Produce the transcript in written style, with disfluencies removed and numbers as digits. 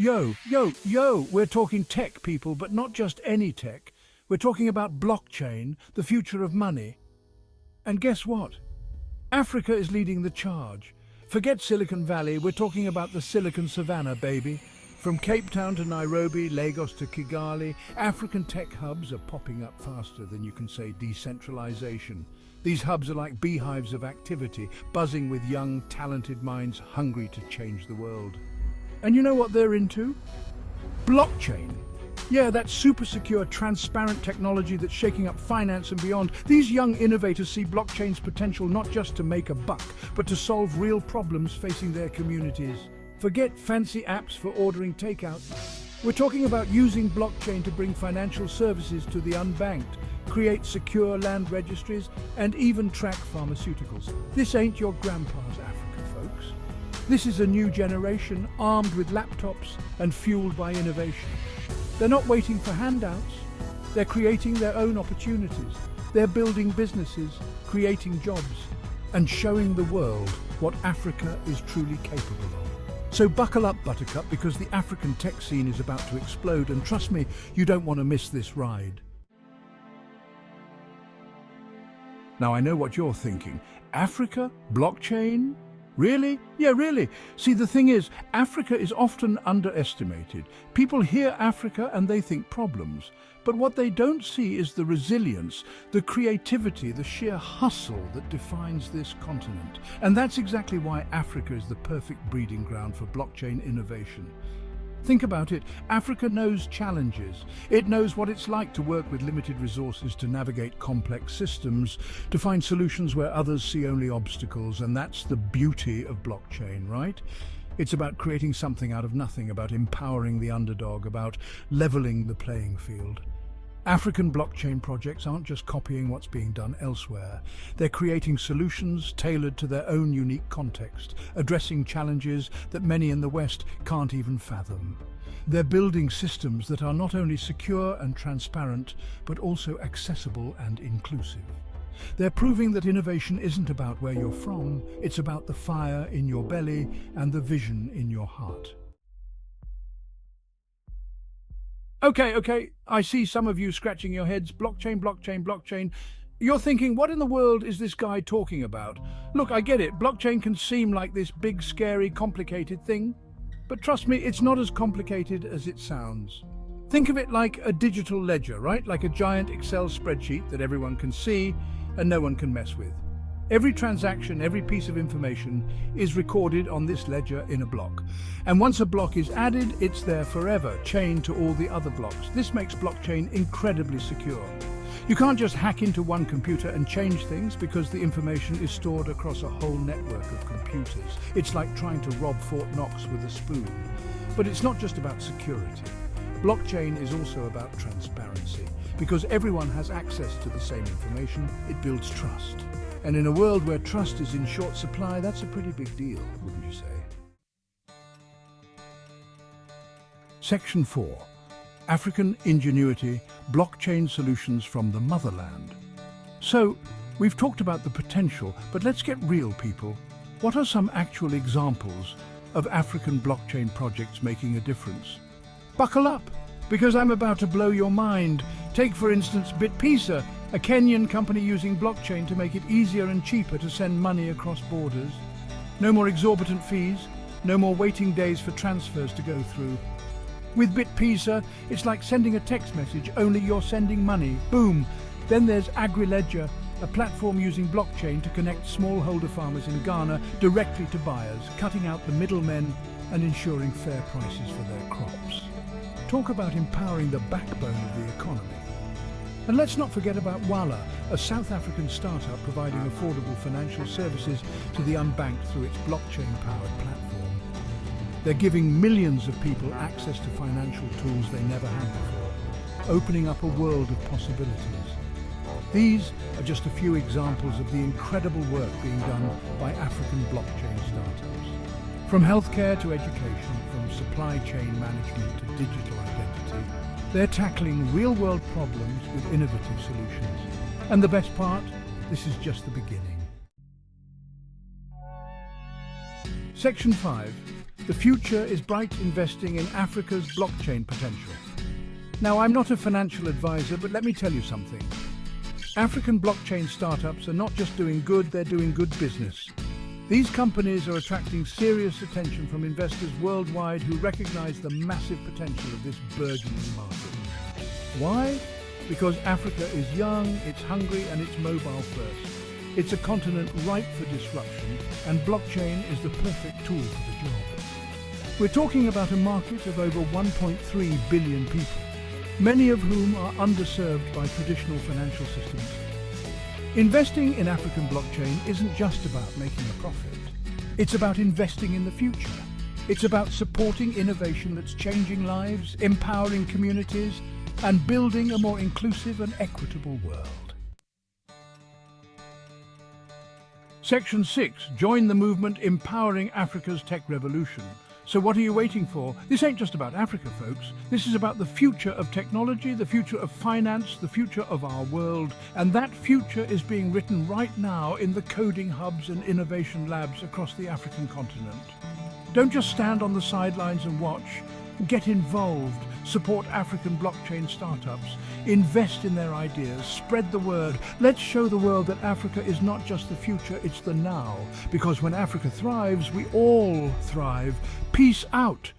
Yo, we're talking tech, people, but not just any tech. We're talking about blockchain, the future of money. And guess what? Africa is leading the charge. Forget Silicon Valley, we're talking about the Silicon Savannah, baby. From Cape Town to Nairobi, Lagos to Kigali, African tech hubs are popping up faster than you can say decentralization. These hubs are like beehives of activity, buzzing with young, talented minds hungry to change the world. And you know what they're into? Blockchain. Yeah, that super secure, transparent technology that's shaking up finance and beyond. These young innovators see blockchain's potential not just to make a buck, but to solve real problems facing their communities. Forget fancy apps for ordering takeout. We're talking about using blockchain to bring financial services to the unbanked, create secure land registries, and even track pharmaceuticals. This ain't your grandpa's Africa, folks. This is a new generation armed with laptops and fueled by innovation. They're not waiting for handouts. They're creating their own opportunities. They're building businesses, creating jobs, and showing the world what Africa is truly capable of. So buckle up, Buttercup, because the African tech scene is about to explode, and trust me, you don't want to miss this ride. Now I know what you're thinking. Africa? Blockchain? Really? Yeah, really. See, the thing is, Africa is often underestimated. People hear Africa and they think problems. But what they don't see is the resilience, the creativity, the sheer hustle that defines this continent. And that's exactly why Africa is the perfect breeding ground for blockchain innovation. Think about it. Africa knows challenges. It knows what it's like to work with limited resources, to navigate complex systems, to find solutions where others see only obstacles. And that's the beauty of blockchain, right? It's about creating something out of nothing, about empowering the underdog, about leveling the playing field. African blockchain projects aren't just copying what's being done elsewhere. They're creating solutions tailored to their own unique context, addressing challenges that many in the West can't even fathom. They're building systems that are not only secure and transparent, but also accessible and inclusive. They're proving that innovation isn't about where you're from, it's about the fire in your belly and the vision in your heart. Okay, I see some of you scratching your heads. Blockchain. You're thinking, what in the world is this guy talking about? Look, I get it. Blockchain can seem like this big, scary, complicated thing. But trust me, it's not as complicated as it sounds. Think of it like a digital ledger, right? Like a giant Excel spreadsheet that everyone can see and no one can mess with. Every transaction, every piece of information is recorded on this ledger in a block. And once a block is added, it's there forever, chained to all the other blocks. This makes blockchain incredibly secure. You can't just hack into one computer and change things because the information is stored across a whole network of computers. It's like trying to rob Fort Knox with a spoon. But it's not just about security. Blockchain is also about transparency. Because everyone has access to the same information, it builds trust. And in a world where trust is in short supply, that's a pretty big deal, wouldn't you say? Section 4. African Ingenuity, Blockchain Solutions from the Motherland. So, we've talked about the potential, but let's get real, people. What are some actual examples of African blockchain projects making a difference? Buckle up, because I'm about to blow your mind. Take, for instance, BitPesa, a Kenyan company using blockchain to make it easier and cheaper to send money across borders. No more exorbitant fees, no more waiting days for transfers to go through. With BitPesa, it's like sending a text message, only you're sending money. Boom! Then there's AgriLedger, a platform using blockchain to connect smallholder farmers in Ghana directly to buyers, cutting out the middlemen and ensuring fair prices for their crops. Talk about empowering the backbone of the economy. And let's not forget about Wala, a South African startup providing affordable financial services to the unbanked through its blockchain-powered platform. They're giving millions of people access to financial tools they never had before, opening up a world of possibilities. These are just a few examples of the incredible work being done by African blockchain startups. From healthcare to education, from supply chain management to digital identity, they're tackling real-world problems with innovative solutions. And the best part? This is just the beginning. Section 5. The future is bright investing in Africa's blockchain potential. Now, I'm not a financial advisor, but let me tell you something. African blockchain startups are not just doing good, they're doing good business. These companies are attracting serious attention from investors worldwide who recognize the massive potential of this burgeoning market. Why? Because Africa is young, it's hungry, and it's mobile first. It's a continent ripe for disruption, and blockchain is the perfect tool for the job. We're talking about a market of over 1.3 billion people, many of whom are underserved by traditional financial systems. Investing in African blockchain isn't just about making a profit. It's about investing in the future. It's about supporting innovation that's changing lives, empowering communities, and building a more inclusive and equitable world. Section 6. Join the movement empowering Africa's tech revolution. So what are you waiting for? This ain't just about Africa, folks. This is about the future of technology, the future of finance, the future of our world. And that future is being written right now in the coding hubs and innovation labs across the African continent. Don't just stand on the sidelines and watch. Get involved. Support African blockchain startups. Invest in their ideas. Spread the word. Let's show the world that Africa is not just the future, it's the now. Because when Africa thrives, we all thrive. Peace out.